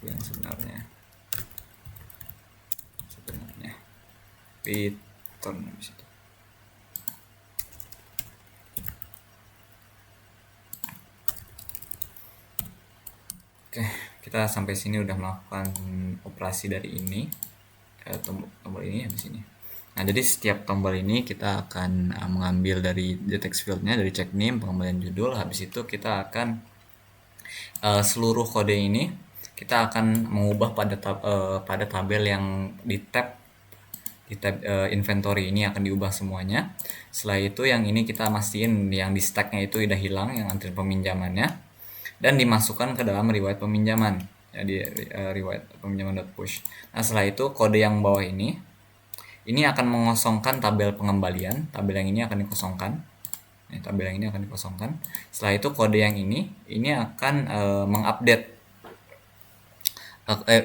yang sebenarnya return habis itu. Oke, kita sampai sini udah melakukan operasi dari ini, tombol ini habis ini. Nah, jadi setiap tombol ini kita akan mengambil dari text fieldnya, dari check name, pengembalian judul. Habis itu kita akan seluruh kode ini kita akan mengubah pada tabel yang di tab inventory ini akan diubah semuanya. Setelah itu yang ini kita mastiin yang di stacknya itu udah hilang, yang antrian peminjamannya, dan dimasukkan ke dalam riwayat peminjaman. Jadi riwayat peminjaman.push. Nah, setelah itu kode yang bawah ini akan mengosongkan tabel pengembalian. Tabel yang ini akan dikosongkan. Tabel yang ini akan dikosongkan. Setelah itu kode yang ini akan mengupdate.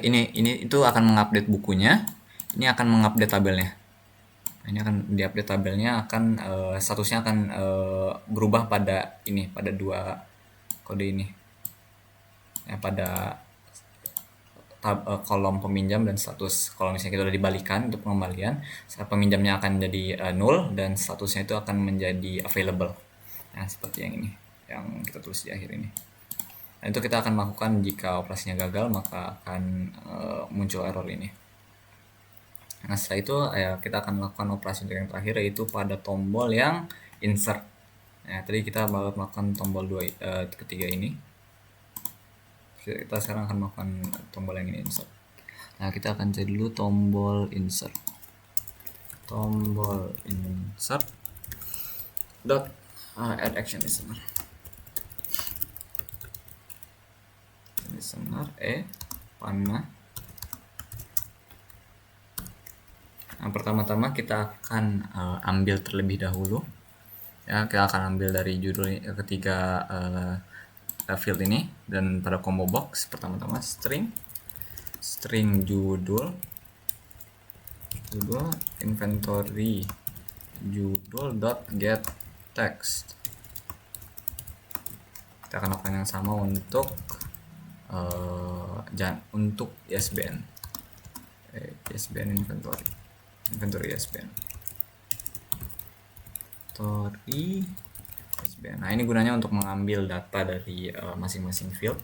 Itu akan mengupdate bukunya. Ini akan mengupdate tabelnya. Ini akan diupdate tabelnya, akan statusnya akan berubah pada dua kode ini. Ya, pada kolom peminjam dan status. Kalau misalnya kita udah dibalikan untuk pengembalian, peminjamnya akan jadi null dan statusnya itu akan menjadi available. Nah, seperti yang ini, yang kita tulis di akhir ini. Nah, itu kita akan lakukan jika operasinya gagal, maka akan muncul error ini. Nah, setelah itu kita akan melakukan operasi yang terakhir, yaitu pada tombol yang insert. Nah, tadi kita baru melakukan tombol ketiga ini. Kita sekarang akan melakukan tombol yang ini, insert. Nah, kita akan cari dulu tombol insert. Tombol insert dot add action listener. Listener panah. Nah, pertama-tama kita akan ambil terlebih dahulu. Ya, kita akan ambil dari judul ketiga field ini, dan pada combo box pertama-tama string judul judul inventory judul.get text. Kita akan lakukan yang sama untuk untuk ISBN. ISBN inventory ISBN. ISBN. Nah, ini gunanya untuk mengambil data dari masing-masing field.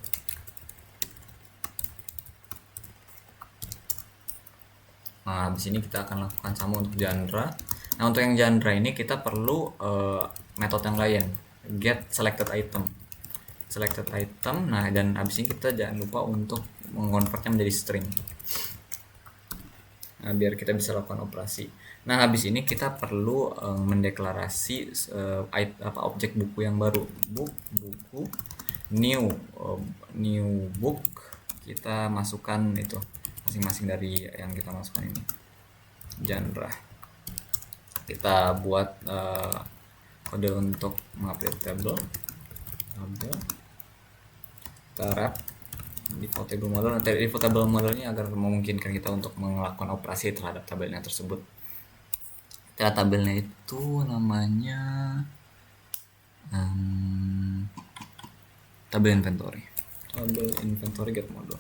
Nah, habis ini kita akan lakukan sama untuk genre. Nah, untuk yang genre ini kita perlu metode yang lain, get selected item. Nah, dan habis ini kita jangan lupa untuk mengkonvertnya menjadi string. Nah, biar kita bisa lakukan operasi. Nah, habis ini kita perlu mendeklarasi objek buku yang baru. Buku new book. Kita masukkan itu masing-masing dari yang kita masukkan ini. Genre. Kita buat kode untuk mengupdate table. Kita wrap defaultable model. Defaultable model ini agar memungkinkan kita untuk melakukan operasi terhadap tabelnya tersebut. Tabelnya itu namanya tabel inventory. Get model.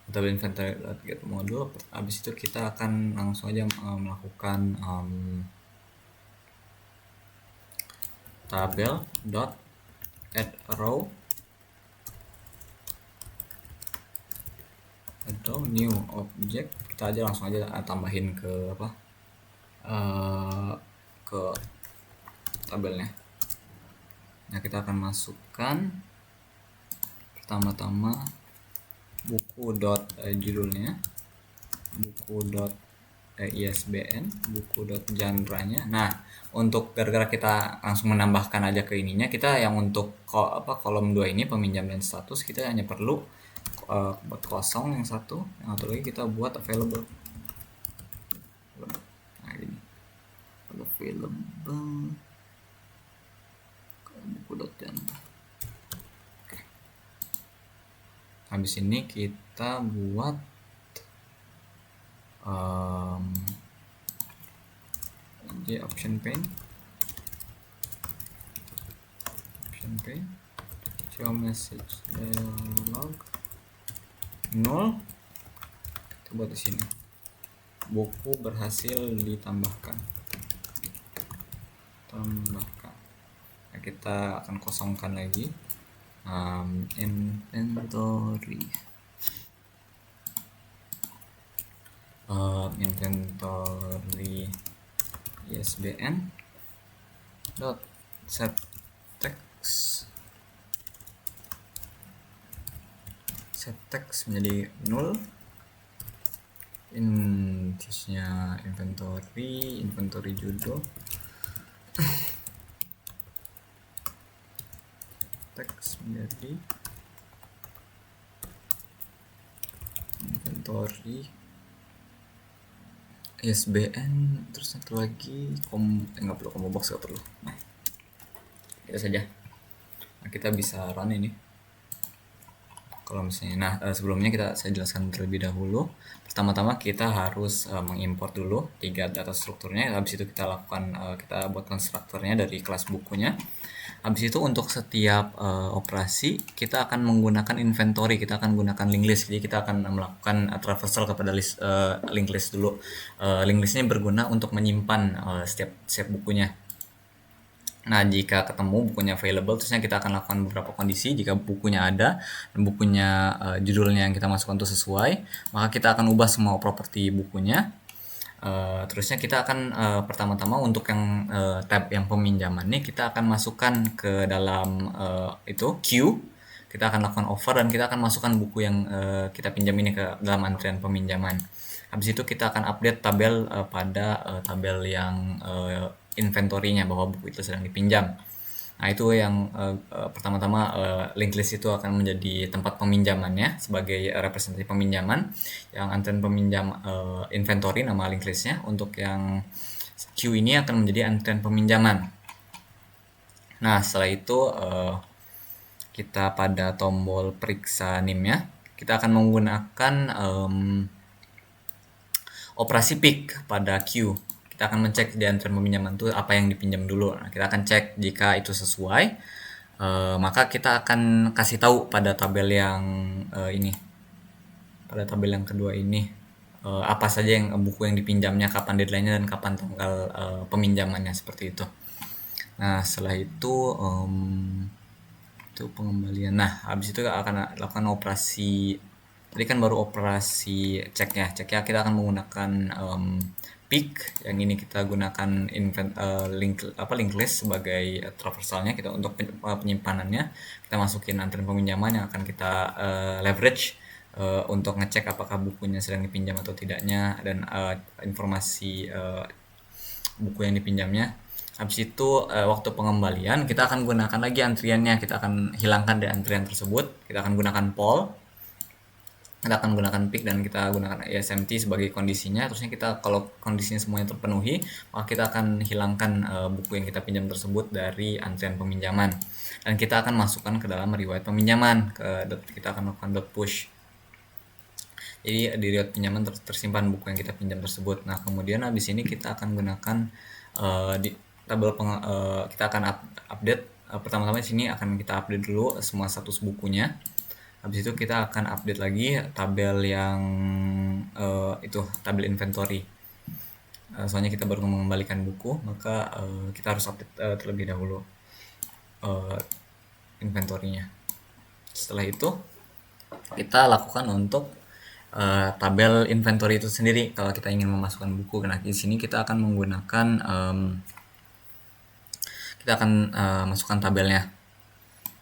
Tabel inventory get model. Habis itu kita akan langsung aja melakukan tabel dot add row atau new object. Kita aja langsung aja tambahin ke ke tabelnya. Nah, kita akan masukkan pertama-tama buku dot judulnya, buku dot ISBN, buku dot genre-nya. Nah, untuk gara-gara kita langsung menambahkan aja ke ininya, kita yang untuk kolom 2 ini peminjam dan status, kita hanya perlu buat kosong yang satu lagi kita buat available. Nah, ini available buku dot genre. Habis ini kita buat option pane show message dialog 0. Kita buat di sini buku berhasil ditambahkan. Nah, kita akan kosongkan lagi inventory ISBN dot set text menjadi 0. Terusnya inventory judul teks menjadi inventory ISBN. Terus satu lagi nggak perlu combo box, nggak perlu. Nah, itu saja. Nah, kita bisa run ini kalau misalnya. Sebelumnya saya jelaskan terlebih dahulu. Pertama-tama kita harus mengimport dulu 3 data strukturnya. Habis itu kita lakukan kita buat konstruktornya dari kelas bukunya. Habis itu untuk setiap operasi kita akan menggunakan inventory, kita akan gunakan linked list. Jadi kita akan melakukan traversal kepada linked list dulu. Linked listnya berguna untuk menyimpan setiap bukunya. Nah, jika ketemu bukunya available, terusnya kita akan lakukan beberapa kondisi. Jika bukunya ada dan bukunya judulnya yang kita masukkan itu sesuai, maka kita akan ubah semua properti bukunya. Terusnya kita akan pertama-tama untuk yang tab yang peminjaman ini kita akan masukkan ke dalam itu queue. Kita akan lakukan over dan kita akan masukkan buku yang kita pinjam ini ke dalam antrian peminjaman. Habis itu kita akan update tabel pada tabel yang inventory-nya bahwa buku itu sedang dipinjam. Nah, itu yang pertama-tama linked list itu akan menjadi tempat peminjamannya sebagai representatif peminjaman. Yang antrian peminjam inventory nama linked list-nya. Untuk yang queue ini akan menjadi antrian peminjaman. Nah, setelah itu kita pada tombol periksa NIM-nya, kita akan menggunakan operasi pick pada Q. Kita akan mencek di antrian peminjaman itu apa yang dipinjam dulu. Nah, kita akan cek jika itu sesuai, maka kita akan kasih tahu pada tabel yang ini, pada tabel yang kedua ini, apa saja yang buku yang dipinjamnya, kapan deadline-nya, dan kapan tanggal peminjamannya, seperti itu. Nah, setelah itu pengembalian. Nah, habis itu akan lakukan operasi. Tadi kan baru operasi ceknya. Ceknya kita akan menggunakan pick. Yang ini kita gunakan link list sebagai traversalnya kita untuk penyimpanannya. Kita masukin antrian peminjaman yang akan kita leverage untuk ngecek apakah bukunya sedang dipinjam atau tidaknya, dan informasi buku yang dipinjamnya. Habis itu waktu pengembalian kita akan gunakan lagi antriannya, kita akan hilangkan dari antrian tersebut, kita akan gunakan poll, kita akan gunakan pick, dan kita gunakan ESMT sebagai kondisinya. Terusnya kita, kalau kondisinya semuanya terpenuhi, maka kita akan hilangkan buku yang kita pinjam tersebut dari antrian peminjaman, dan kita akan masukkan ke dalam riwayat peminjaman. Kita akan lakukan dot push. Jadi di riwayat pinjaman tersimpan buku yang kita pinjam tersebut. Nah, kemudian habis ini kita akan gunakan di tabel kita akan update. Pertama-tama di sini akan kita update dulu semua status bukunya. Habis itu kita akan update lagi tabel yang itu tabel inventory. Soalnya kita baru mengembalikan buku, maka kita harus update terlebih dahulu inventory-nya. Setelah itu kita lakukan untuk tabel inventory itu sendiri. Kalau kita ingin memasukkan buku, nah di sini kita akan menggunakan masukkan tabelnya.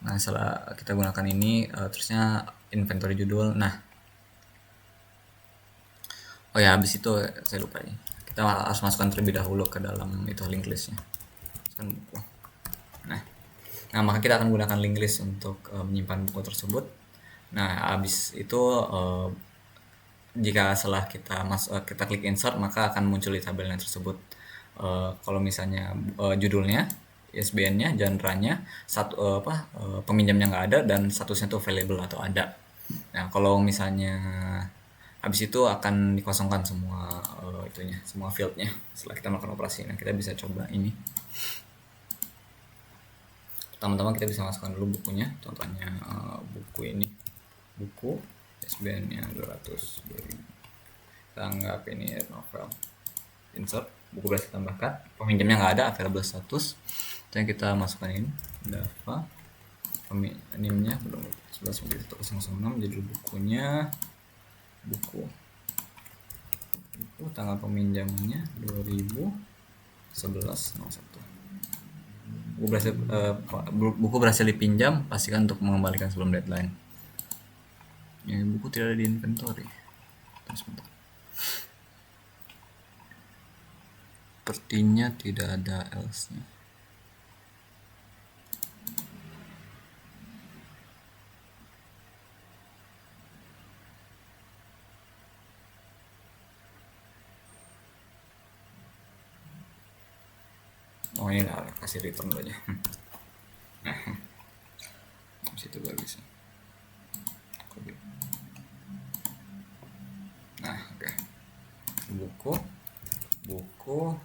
Nah, setelah kita gunakan ini, terusnya inventory judul. Nah, oh ya, habis itu saya lupa ya, kita harus masukkan terlebih dahulu ke dalam itu link listnya. Masukkan buku. Nah, maka kita akan gunakan link list untuk menyimpan buku tersebut. Nah, habis itu jika setelah kita klik insert, maka akan muncul di tabelnya tersebut. Kalau misalnya judulnya, ISBN-nya, genre-nya, peminjamnya nggak ada, dan statusnya itu available atau ada. Nah, kalau misalnya habis itu akan dikosongkan semua semua field-nya setelah kita melakukan operasi. Nah, kita bisa coba ini. Pertama-tama kita bisa masukkan dulu bukunya. Contohnya buku ini, buku ISBN-nya 200. Kita anggap ini novel. Insert, buku berhasil ditambahkan, peminjamnya nggak ada, available status. Yang kita masukkan ini Dava, NIM-nya belum 11.106, judul bukunya buku tanggal peminjamannya 2011/01. Buku berhasil dipinjam, pastikan untuk mengembalikan sebelum deadline. Ya, buku tidak ada di inventory. Sebentar. Sepertinya tidak ada else-nya. Oh, ini lah, kasih return dulu aja. Nah, situ baru bisa. Nah, oke. Buku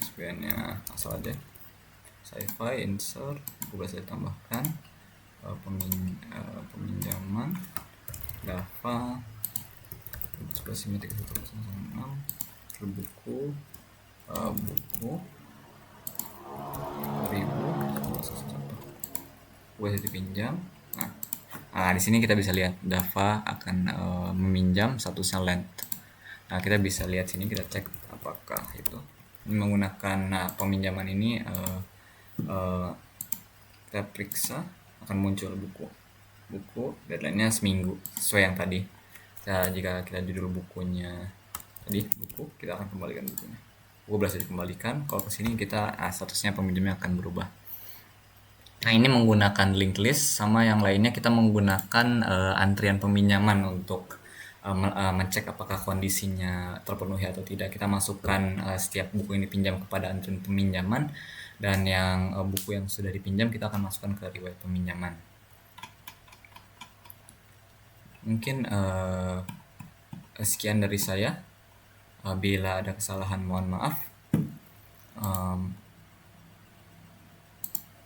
ISBN-nya asal aja, sci-fi, insert, buku bisa ditambahkan, peminjaman, Dava, spesimetik 106, buku 2000 bisa dipinjam. Nah, di sini kita bisa lihat Dava akan meminjam statusnya length. Nah, kita bisa lihat sini, kita cek apakah itu ini menggunakan peminjaman ini. Kita periksa, akan muncul buku deadline-nya seminggu sesuai yang tadi. Jika kita judul bukunya tadi buku, kita akan kembalikan bukunya. Buku berhasil dikembalikan. Kalau kesini kita statusnya peminjamnya akan berubah. Nah, ini menggunakan link list. Sama yang lainnya kita menggunakan antrian peminjaman untuk mencek apakah kondisinya terpenuhi atau tidak. Kita masukkan setiap buku yang dipinjam kepada antrian peminjaman, dan yang buku yang sudah dipinjam kita akan masukkan ke riwayat peminjaman. Mungkin sekian dari saya. Bila ada kesalahan mohon maaf.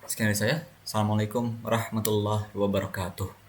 Sekian dari saya. Assalamualaikum warahmatullahi wabarakatuh.